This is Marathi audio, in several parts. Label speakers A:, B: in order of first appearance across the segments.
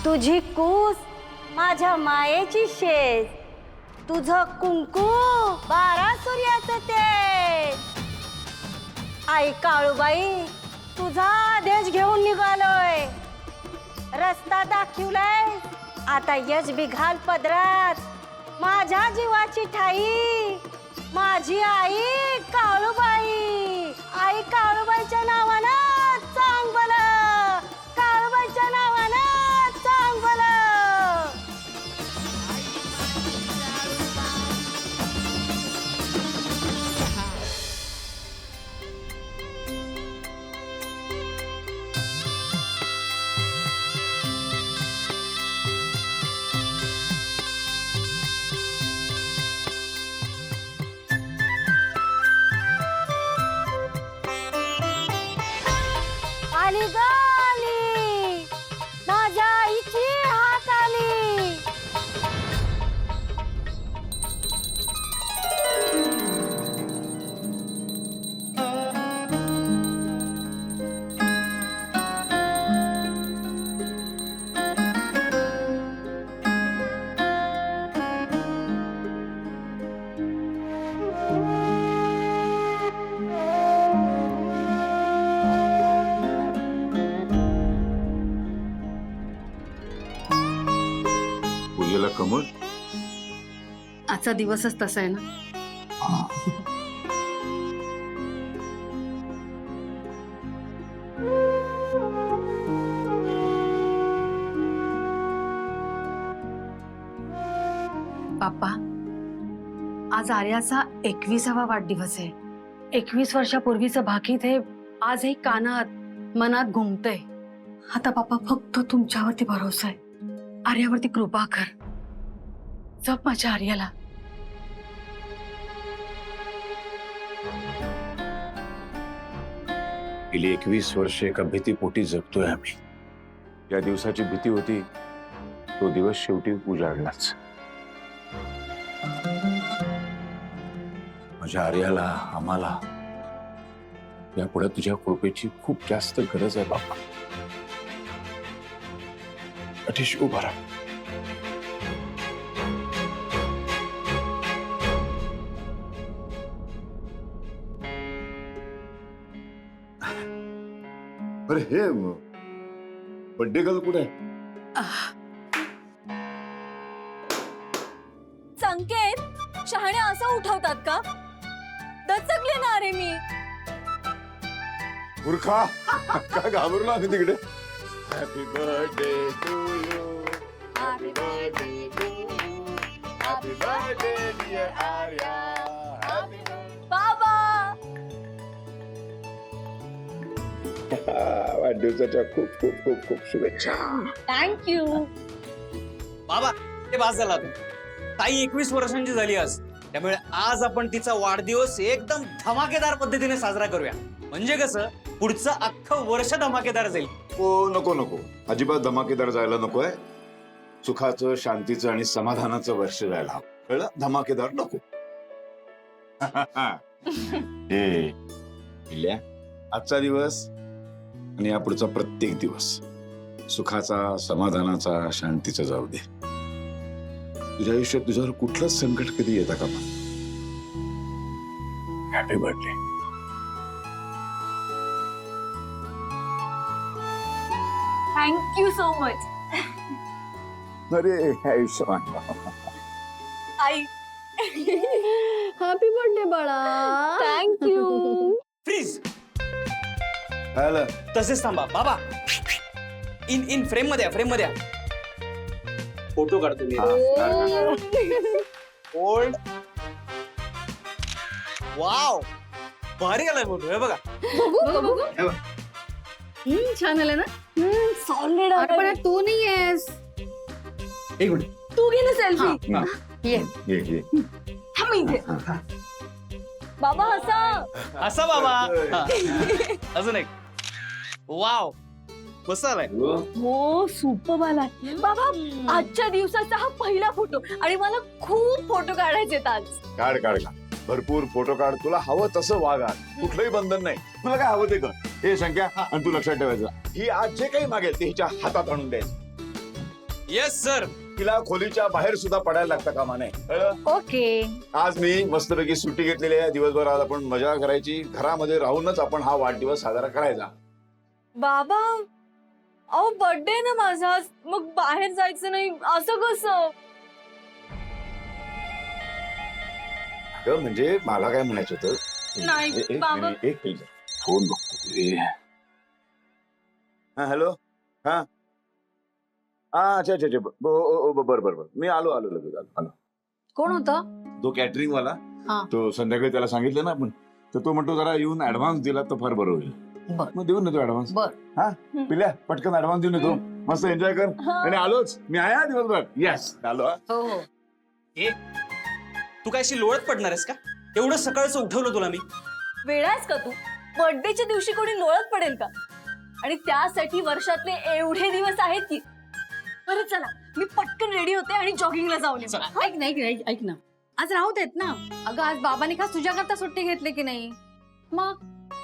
A: तुझी कूस माझ्या मायेची शेज, तुझं कुंकू 12 सूर्याचं तेज. आई काळूबाई तुझा आदेश घेऊन निघालोय, रस्ता दाखवलाय, आता यश बी घाल पदरात. माझ्या जीवाची ठाई माझी आई काळूबाई. आई काळूबाईच्या नावानं चांग भलं, काळूबाईच्या नावानं चांग भलं. आली गाली माझ्या आईची हाक आली.
B: पूजेला कमळ.
C: आजचा दिवसच तसा आहे ना. पापा, आज आर्याचा 21वा वाढदिवस आहे. 21 वर्षापूर्वीचं भाकीत हे आजही कानात मनात घुमतंय. आता पापा फक्त तुमच्यावरती भरोसा आहे. आर्यावरती कृपा कर, जप माझ्या आर्याला.
B: गेली 21 वर्षे एका भीतीपोटी जगतोय आम्ही. या दिवसाची भीती होती, तो दिवस शेवटी उजाडलाच. माझ्या आर्याला, आम्हाला यापुढे तुझ्या कृपेची खूप जास्त गरज आहे बाबा. अतिश उभा राहा. अरे हे बड्डे गर्ल कुठे आहे?
A: संकेत, शहाणे असं उठवतात का? दचकले ना रे मी.
B: मूर्खा, का घाबरलो आम्ही तिकडे. Happy birthday to you, happy birthday to you, happy birthday dear Arya.
A: बाबा
B: वाढदिवसाच्या खूप खूप खूप खूप शुभेच्छा.
A: थँक्यू.
D: बाबा ते बास झाला. ताई 21 वर्षांची झाली आज, त्यामुळे आज आपण तिचा वाढदिवस एकदम धमाकेदार पद्धतीने साजरा करूया. म्हणजे कसं पुढचं अख्खं वर्ष धमाकेदार जाईल.
B: हो, नको नको, अजिबात धमाकेदार जायला नकोय. सुखाचं, शांतीचं आणि समाधानाचं वर्ष जायला हवं, कळलं? धमाकेदार नको. हे इल्या, आजचा दिवस आणि यापुढचा प्रत्येक दिवस सुखाचा, समाधानाचा, शांतीचा जाऊ दे. तुझ्या आयुष्यात तुझ्यावर कुठलंच संकट कधी येतं का? Happy birthday.
A: Thank you so much.
B: अरे आयुष्यमान.
A: आई
C: हॅपी बर्थडे बाळा.
A: थँक्यू.
D: फ्रीज.
B: आलं.
D: तसेच थांबा बाबा. इन इन फ्रेम मध्ये फ्रेम मध्ये फोटो काढतो मी. ओल्ड. वाव, भारी आलाय फोटो. हे बघा. हे बघा.
C: छान आलं ना.
A: सॉलिड.
C: पण तू नाही आहेस.
D: एक मिनिट.
A: तू घे ना सेल्फी.
B: ये ये.
A: थांब इथे. बाबा हसा.
D: असा बाबा. हा. अजून एक. वाव, मस्त आलाय.
A: हो, सुपर आला. बाबा आजच्या दिवसाचा हा पहिला फोटो आणि मला खूप फोटो काढायचे आज.
B: काढ काढ काढ, भरपूर फोटो काढ. तुला हवं तसं वागा, कुठलंही बंधन नाही. तुला काय हवं ते कर. हे संख्या, आणि तू लक्षात ठेवायचं, ही आज जे काही मागेल ते हिच्या हातात आणून द्यायचं.
D: Yes sir.
B: तिला खोलीच्या बाहेर सुद्धा पडायला लागतं कामा नये, कळलं?
A: ओके.
B: आज मी मस्तपैकी सुट्टी घेतलेली आहे. दिवसभर आज आपण मजा करायची. घरामध्ये राहूनच आपण हा वाढदिवस साजरा करायचा.
A: बाबा अहो बर्थडे ना माझा आज, मग बाहेर जायचं नाही असं कसं?
B: अगं म्हणजे मला काय म्हणायचं होतं.
A: नाही,
B: एक
A: बाबा.
B: मिनिट, एक मिनिट. फोन बघतो. हा हॅलो. हा अच्छा अच्छा अच्छा. बरं मी आलो लगेच आलो.
C: कोण होतं?
B: तो कॅटरिंग वाला.
C: हा.
B: तो संध्याकाळी त्याला सांगितलं ना आपण, तर तो म्हणतो जरा येऊन ऍडव्हान्स दिला तर फार बरं होईल.
C: बर.
B: मग देऊन येतो ऍडव्हान्स.
C: बर.
B: हा पिल्या पटकन ऍडव्हान्स देऊन येतो. मस्त एन्जॉय कर. आणि आलोच मी आहे हा दिवसभर. येस आलो.
C: हो हो.
D: तू काय अशी लोळत पडणार आहेस का? एवढं सकाळचं उठवलं तुला मी.
A: वेळाच का तू? बर्थडेच्या दिवशी कोणी लोळत पडेल का? आणि त्यासाठी वर्षातले एवढे दिवस आहेत की. बरं चला मी पटकन रेडी होते आणि जॉगिंगला जाऊन येते.
D: चला.
C: ऐक ना, आज राहू देत ना. अगं आज बाबांनी खास तुझ्याकरता सुट्टी घेतली की नाही मग?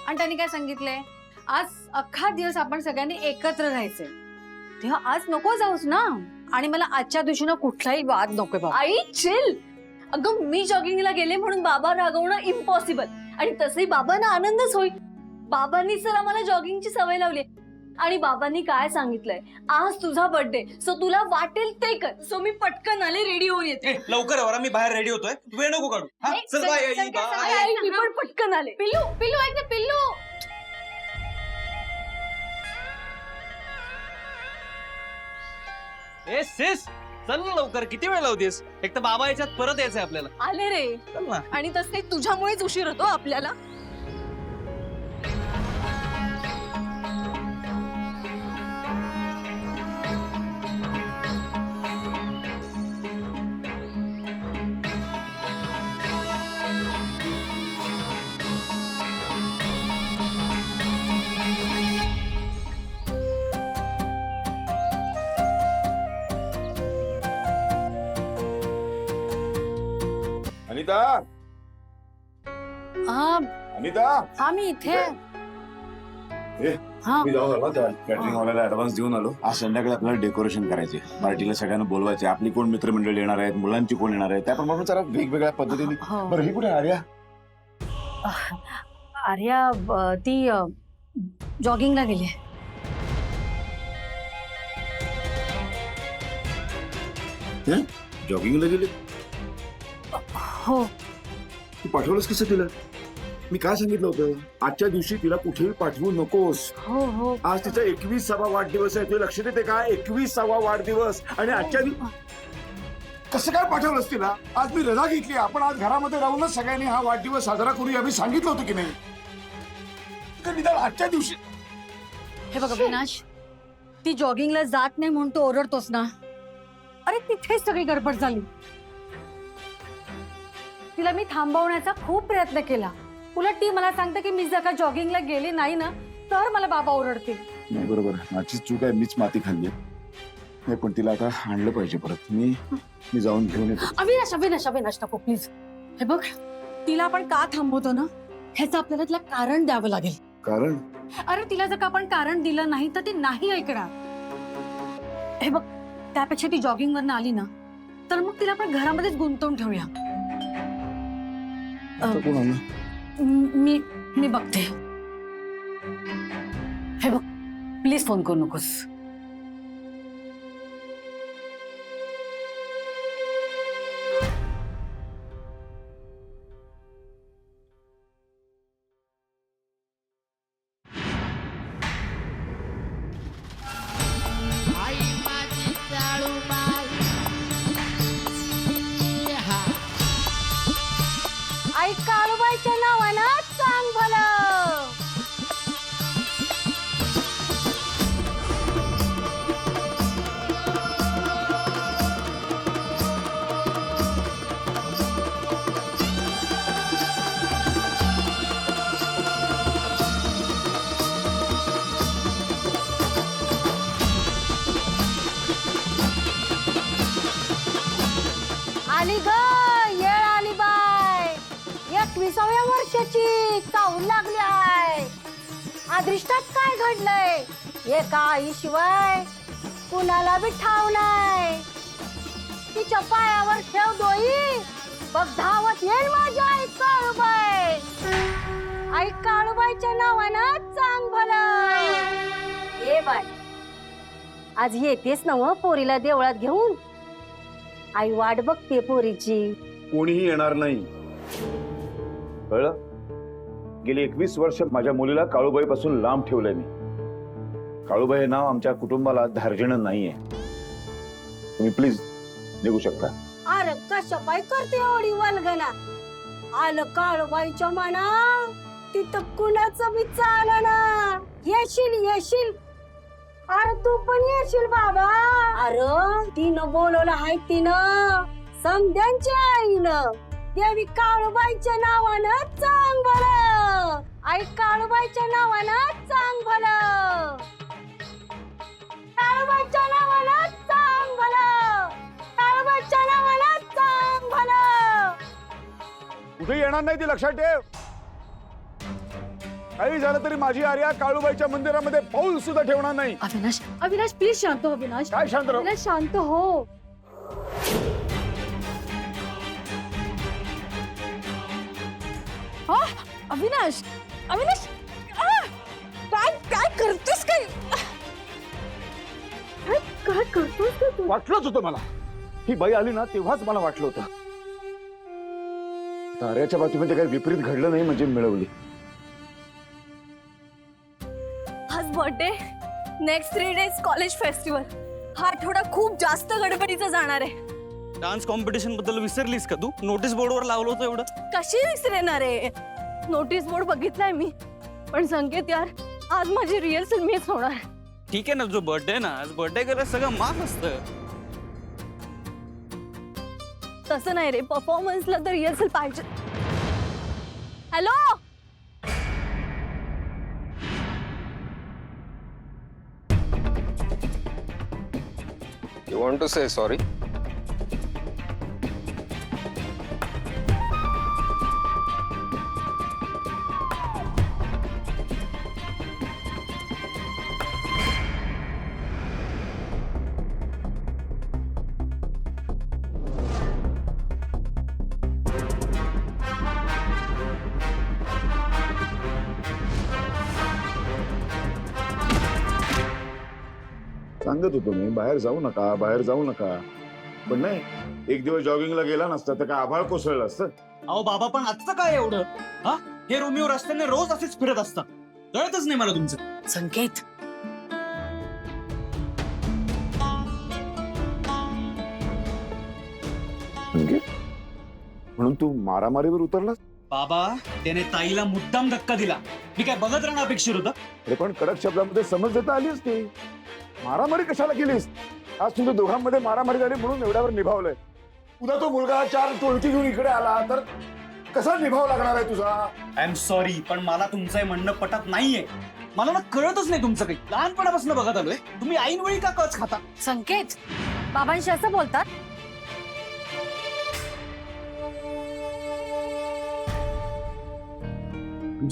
C: आणि त्यांनी काय सांगितलंय? आज अख्खा दिवस आपण सगळ्यांनी एकत्र राहायचंय, तेव्हा आज नको जाऊस ना. आणि मला आजच्या दिवशी ना कुठलाही वाद नकोय बाबा.
A: आई चिल. अगं मी जॉगिंगला गेले म्हणून बाबा रागवणं इम्पॉसिबल. आणि तसंही बाबांना आनंदच होईल. बाबांनीच तर आम्हाला जॉगिंगची सवय लावली. आणि बाबांनी काय सांगितलंय, आज तुझा बर्थडे सो तुला वाटेल ते कर. सो मी पटकन आले, रेडी होऊन येते.
D: लवकर वरा, मी बाहेर रेडी होतोय. वेळ नको काढू. हा, चल बाय.
A: आई, आई, मी पण पटकन आले.
C: पिल्लू पिल्लू ऐक ना पिल्लू.
D: ए सिस, चल ना लवकर. किती वेळ लावतेस? एक तर बाबा याच्यात परत यायचंय आपल्याला.
A: आले रे.
D: चल ना.
A: आणि तसे तुझ्यामुळेच उशीर होतो आपल्याला.
B: अनिता
C: हा
B: अनिता.
C: हा मी इथे आहे.
B: ए,
C: हा
B: मी जाऊ आलो त्या कॅटरिंग वाल्याला ऍडव्हान्स देऊन आलो. आज संध्याकाळी आपल्याला डेकोरेशन करायचे. पार्टीला सगळ्यांना बोलवायचे. आपली कोण मित्रमंडळी येणार आहेत, मुलांची कोण येणार आहे, त्याप्रमाणे जरा वेगवेगळ्या पद्धतीने.
C: हो.
B: बरं ही कुठे आर्या?
C: आर्या ती जॉगिंगला गेली.
B: जॉगिंगला गेली?
C: हो
B: तू पाठवलंस कसं तिला? मी काय सांगितलं होतं, आजच्या दिवशी तिला कुठेही पाठवू नकोस.
C: हो हो.
B: आज तिचा 21वा वाढदिवस आहे. तुला लक्षात येते का? 21वा वाढदिवस. आणि आजच्या कसं काय पाठवलंस तिला? आज मी रजा घेतली. आपण आज घरामध्ये राहूनच सगळ्यांनी हा वाढदिवस साजरा करूया. मी सांगितलं होतं की नाही? तर निदान आजच्या दिवशी.
C: हे बघा विनाश, ती जॉगिंगला जात नाही म्हणून तू ओरडतोस ना. अरे तिथेच सगळी गडबड झाली. तिला मी थांबवण्याचा खूप प्रयत्न केला. उलट ती मला सांगते की मी जर का जॉगिंगला गेली नाही ना तर मला बाबा ओरडतील.
B: नाही बरोबर, माझी चूक आहे. मीच माती खाल्ली. नाही पण तिला आता आणलं पाहिजे परत. मी जाऊन घेऊन येतो.
C: अविनाश अविनाश अविनाश नको प्लीज. हे बघ, तिला आपण का थांबवतो ना ह्याचं आपल्याला तिला कारण द्यावं लागेल.
B: कारण?
C: अरे तिला जर का आपण कारण दिलं नाही तर ती नाही ऐकणार. हे बघ, त्यापेक्षा ती जॉगिंग वरनं आली ना तर मग तिला आपण घरामध्येच गुंतवून ठेवूया.
B: आता कोण आलं?
C: मी बघते. हे बघ, प्लीज फोन करू नकोस. आई काळूबाईच्या नावानं चांग भलं. आली ग येळ आली बाय. 21व्या वर्षाची चाहूल लागली आहे. अदृष्टात काय घडलंय? एका आईशिवाय
E: कुणाला बी ठाव नाही. तिच्या पायावर ठेव दोई, बघ धावत येईल माझी आई काळूबाई. आई काळूबाईच्या नावानं चांग भलं. ये बाय, आज येतेस ना व पोरीला देवळात घेऊन. आई वाट बघते पोरीची.
B: कोणीही येणार नाही, कळलं? गेली 21 वर्ष माझ्या मुलीला काळूबाई पासून लांब ठेवलंय मी. काळूबाई हे नाव आमच्या कुटुंबाला धार्जिणं नाहीये. तुम्ही प्लीज निघू शकता.
E: अरे कशा पाय करते एवढी वल्गना. आलं काळूबाईच्या मना, तिथं कुणाचं बी चालना. येशील येशील, अरे तू पण येशील बाबा. अरे तिनं बोलवलं हाय, तिनं समध्यांच्या आईनं. देवी काळूबाईच्या नावानं चांग भलं. आई काळूबाईच्या नावानं चांग भलं. काळूबाईच्या नावानं चांग भलं. काळूबाईच्या नावानं चांग भलं.
B: कुठे येणार नाही ती, लक्षात ठेव. काही झालं तरी माझी आर्या काळूबाईच्या मंदिरामध्ये पाऊल सुद्धा ठेवणार नाही.
C: अविनाश, अविनाश प्लीज शांत हो. अविनाश,
B: काय शांत राहू?
C: अविनाश शांत हो. अविनाश, अविनाश, काय काय करतोस? काय काय करतोस तू?
B: वाटलंच होतं मला. ही बाई आली ना तेव्हाच मला वाटलं होतं. ताऱ्याच्या बाबतीमध्ये काही विपरीत घडलं नाही म्हणजे मिळवली.
A: आज birthday, next 3 days college festival. हा आठवडा खूप जास्त गडबडीचा जाणार आहे.
D: डान्स कॉम्पिटिशन बद्दल विसरलीस का तू? नोटीस बोर्डवर लावलं होतं एवढं.
A: कशी विसरेणार आहे? नोटीस बोर्ड बघितलाय मी, पण संकेत यार, आज माझी रिहर्सल मिस होणार.
D: ठीक आहे ना, जो बर्थडे ना, आज बर्थडे करायला सगळं माफ असतं.
A: तसं नाही रे, परफॉर्मन्सला तर रिहर्सल पाहिजे. Hello,
F: You want to say sorry?
B: सांगत होतो मी, बाहेर जाऊ नका, बाहेर जाऊ नका. पण नाही, एक दिवस जॉगिंगला गेला नसता तर काय आभाळ कोसळलं असतं?
D: अहो बाबा, पण आजचं काय एवढं? हा, हे रोमिओ रस्त्याने रोज असेच फिरत असतात. कळतच नाही मला तुमचं.
C: संकेत,
B: म्हणून तू मारामारीवर उतरलास?
D: बाबा, त्याने ताईला मुद्दाम धक्का दिला. मी काय बघत राहणं अपेक्षित होतं?
B: अरे पण कडक शब्दामध्ये समज देता आली असती. मारामारी कशाला केलीस? आज तुझ्या दोघांमध्ये मारामारी झाली म्हणून एवढ्यावर निभावलंय. उद्या तो मुलगा 4 टोळकी घेऊन इकडे आला तर कसा निभाव लागणार आहे तुझा?
D: आय एम सॉरी, पण मला तुमचं हे म्हणणं पटत नाहीये. मला ना कळतच नाही तुमचं काही. लहानपणापासून बघत आलोय, तुम्ही ऐनवेळी का कच खाता?
C: संकेत, बाबांशी असं बोलतात?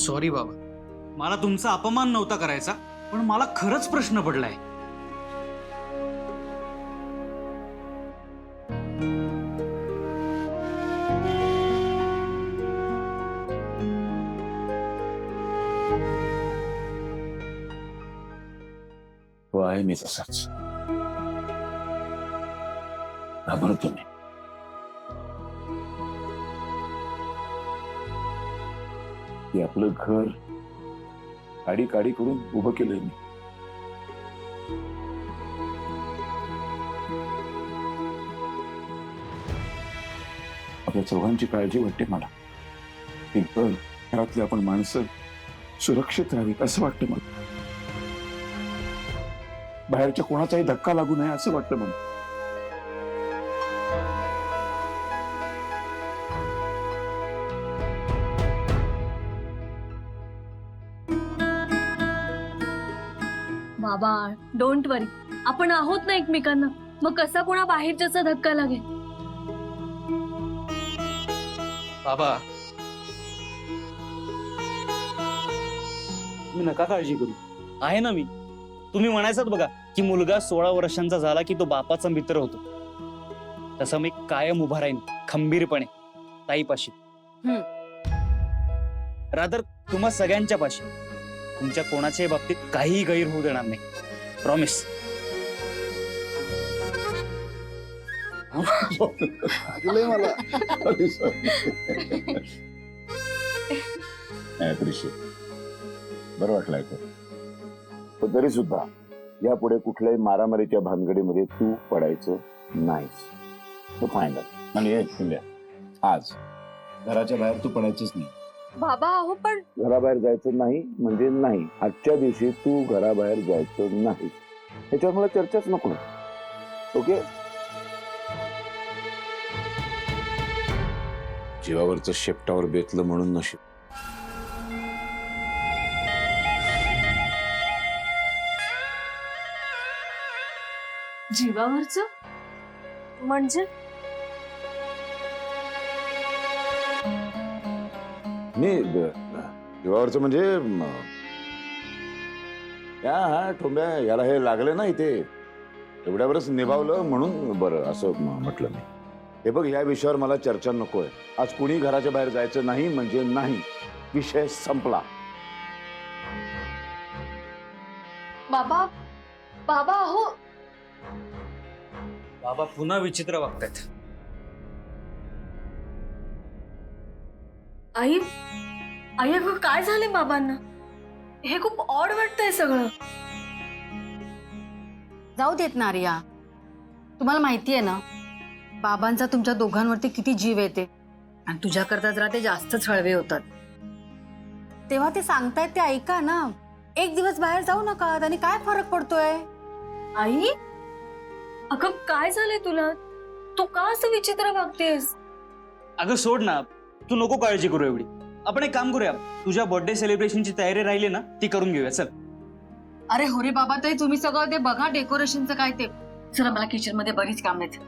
D: सॉरी बाबा, मला तुमचा अपमान नव्हता करायचा, पण मला खरंच प्रश्न पडलाय.
B: तो आहे मी तसाच घाबरतो मी. ते आपलं घर काडी काडी करून उभं केलंय मी. आपल्या चौघांची काळजी वाटते मला. ते घर, घरातले आपण माणसं सुरक्षित राहावीत असं वाटतं मला. बाहेरच्या कोणाचाही धक्का लागू नये असं वाटतं मला.
A: बाबा, डोंट वरी, आपण आहोत ना एकमेकांना. मग कसा कोणा बाहेरच्याचा धक्का लागेल?
D: बाबा, तुम्ही नका काळजी करू, आहे ना मी. तुम्ही म्हणायचं बघा, की मुलगा 16 वर्षांचा झाला की तो बापाचा मित्र होतो, तसं मी कायम उभा राहीन खंबीरपणे ताईपाशी. रादर तुम्हा सगळ्यांच्या पाशी. तुमच्या कोणाच्याही बाबतीत काहीही गैर होऊ देणार नाही. प्रॉमिस.
B: मला बरं वाटलं ऐकून. पण तरी सुद्धा यापुढे कुठल्याही मारामारीच्या भानगडीमध्ये तू पडायचं नाहीस. तो फायनल. आणि हे आज घराच्या बाहेर तू पडायचंच नाही.
A: बाबा अहो पण
B: घराबाहेर जायचं नाही म्हणजे नाही. आजच्या दिवशी तू घराबाहेर जायचं नाही. ह्याच्यावर मला चर्चाच नको. ओके. जीवावरचं शेपटावर बेतलं म्हणून नशीब.
A: जीवावरच म्हणजे
B: मी जीवावरचं म्हणजे हा ठोंब्या याला हे लागले ना इथे एवढ्यावरच निभावलं म्हणून बरं असं म्हटलं मी. हे बघ, या विषयावर मला चर्चा नकोय. आज कुणी घराच्या बाहेर जायचं नाही म्हणजे नाही. विषय संपला.
A: बाबा बाबा अहो
D: बाबा पुन्हा विचित्र वागतायत.
A: आई आई अगं काय झाले बाबांना? हे खूप ऑड वाटतंय सगळं.
C: जाऊ देत ना आर्या. तुम्हाला माहितीये ना बाबांचा तुमच्या दोघांवरती किती जीव येते आणि तुझ्याकरता जरा ते जास्तच हळवे होतात. तेव्हा ते सांगतायत ते ऐका ना. एक दिवस बाहेर जाऊ नका आणि काय फरक पडतोय.
A: आई अगं काय झालंय तुला? तू का असं विचित्र वागतेस?
D: अगं सोड ना, तू नको काळजी करू एवढी. आपण एक काम करूया, तुझ्या बर्थडे सेलिब्रेशनची तयारी राहिली ना ती करून घेऊया. चल.
C: अरे हो रे बाबा, ते तुम्ही सगळं ते बघा डेकोरेशनचं काय ते. चला मला किचन मध्ये बरीच काम आहेत.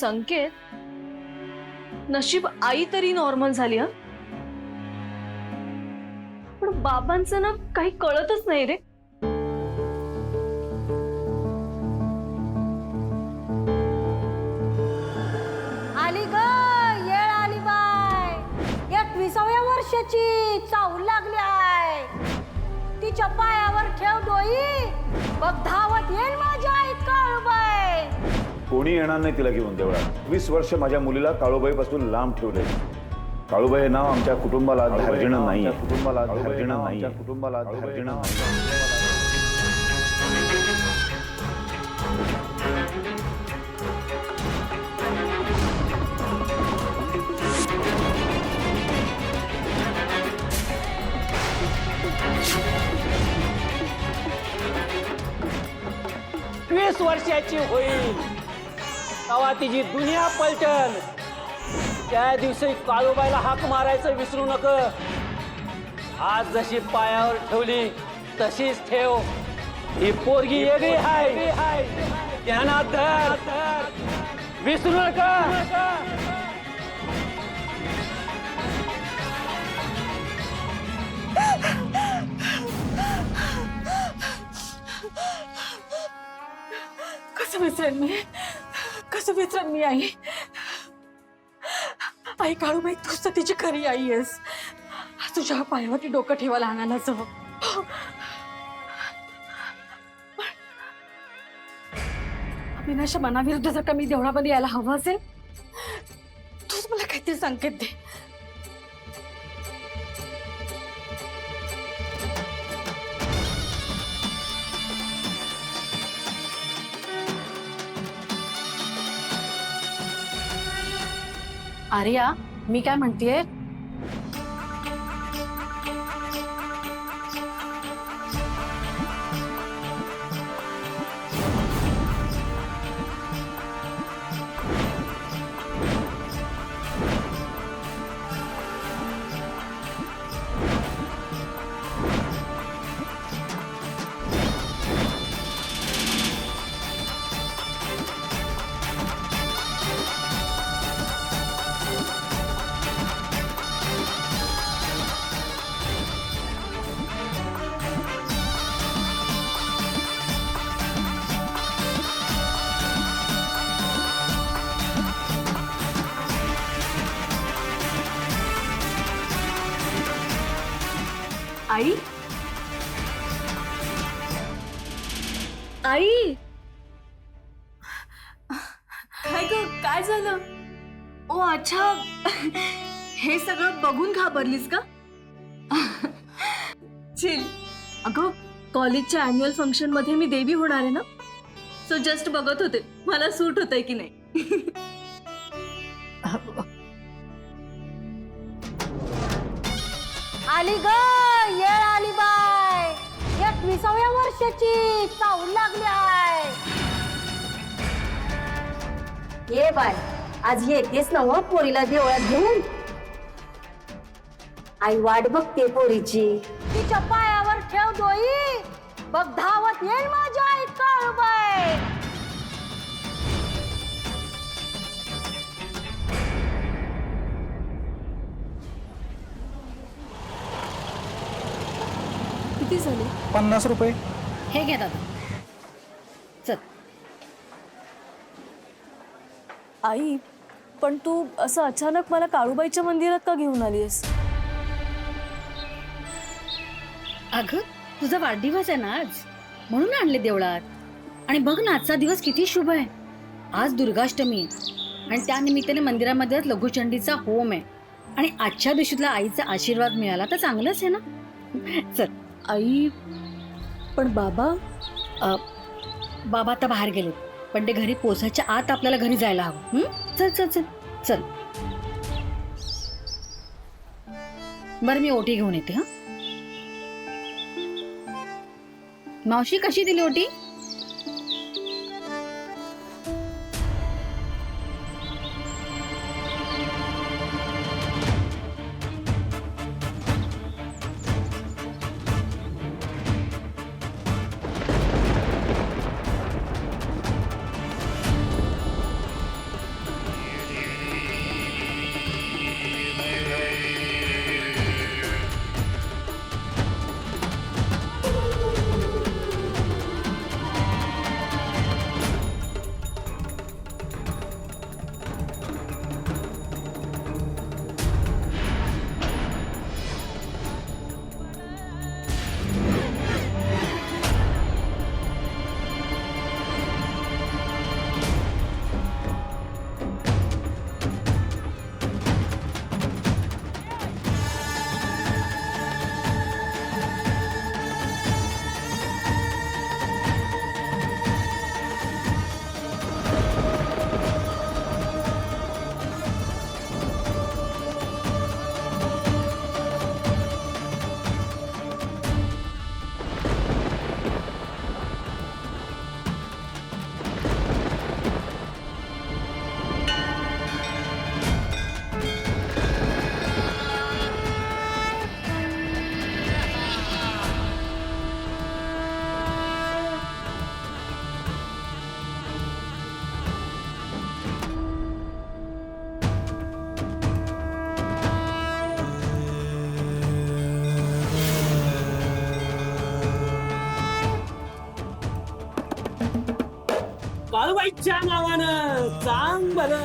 A: संकेत, नशीब आई तरी नॉर्मल झाली. पण बाबांचं ना काही कळतच नाही रे.
E: आली ग येळ आली बाय. 21व्या वर्षाची चावल लागली आहे. तिच्या पायावर ठेव डोई. बघ धावत येईल माझ्या आईत काळूबाई.
B: कोणी येणार नाही तिला घेऊन देवळात. 20 वर्ष माझ्या मुलीला काळूबाई पासून लांब ठेवले. काळूबाई हे नाव आमच्या कुटुंबाला धार्जिणं नाही. कुटुंबाला धार्जिणं नाही. कुटुंबाला धार्जिणं नाही.
F: वीस वर्षाची होईल तेव्हा तिची दुनिया पलटल. त्या दिवशी काळूबाईला हाक मारायचं विसरू नका. आज जशी पायावर ठेवली तशीच ठेव. ही पोरगी वेगळी आहे. ध्यानात धर. विसरू नका.
C: कसं विसरेन मी आई. आई काळूबाई तूच तर तिची खरी आई आहेस. तुझ्या पायावरती डोकं ठेवायला आणायलाच हवं. अविनाशच्या मनाविरुद्ध जर का मी देवळामध्ये यायला हवं असेल तूच मला काहीतरी संकेत दे. आर्या, मी काय म्हणतेय,
A: आई आई काय ग काय झालं? ओ अच्छा हे सगळं बघून घाबरलीस का? चिल. अगं कॉलेजच्या अॅन्युअल फंक्शन मध्ये मी देवी होणार आहे ना, सो जस्ट बघत होते मला सूट होतंय की नाही.
E: आली ग येळ आली बाय. 21व्या वर्षाची चावल लागली आहे. ये बाय आज येतेस ना हो पोरीला देवळात घेऊन. आई वाट बघते पोरीची. तिच्या पायावर ठेव डोई. बघ धावत येईल माझी आई काळूबाई.
A: किती झाले?
G: 50 रुपये.
C: हे घे दादा. चल.
A: आई पण तू असं अचानक मला काळूबाईच्या मंदिरात का घेऊन आलीस?
C: अगं तुझा वाढदिवस आहे ना आज, म्हणून आणले देवळात. आणि बघ ना आजचा दिवस किती शुभ आहे. आज दुर्गाष्टमी आणि त्या निमित्ताने मंदिरामध्ये लघुचंडीचा होम आहे. आणि आजच्या दिवशी तुला आईचा आशीर्वाद मिळाला तर चांगलंच आहे ना. चल.
A: आई पण बाबा?
C: बाबा आता बाहेर गेले, पण ते घरी पोचायच्या आत आपल्याला घरी जायला हवं. चल चल चल चल. बरं मी ओटी घेऊन येते. हा मावशी कशी दिली ओटी?
F: काळूबाईच्या नावानं चांग भलं.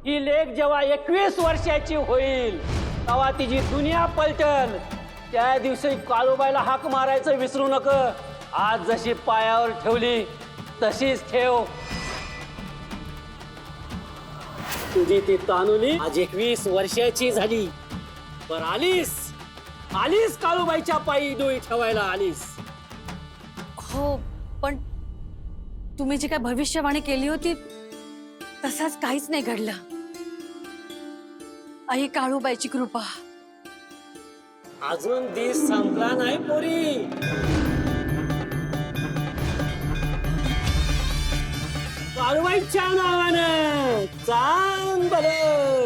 F: ही लेक जेव्हा 21 वर्षाची होईल तेव्हा तिची दुनिया पलटल. त्या दिवशी काळूबाईला हाक मारायचं विसरू नका. आज जशी पायावर ठेवली तशीच ठेव. तुझी ती तानुली आज 21 वर्षाची झाली. पर आलीस काळूबाईच्या पायी डोई ठेवायला आलीस.
C: हो पण तुम्ही जी काय भविष्यवाणी केली होती तसाच काहीच नाही घडलं. आई काळूबाईची कृपा.
F: अजून दिस संपला नाही पोरी. काळूबाईच्या नावानं चांग भलं.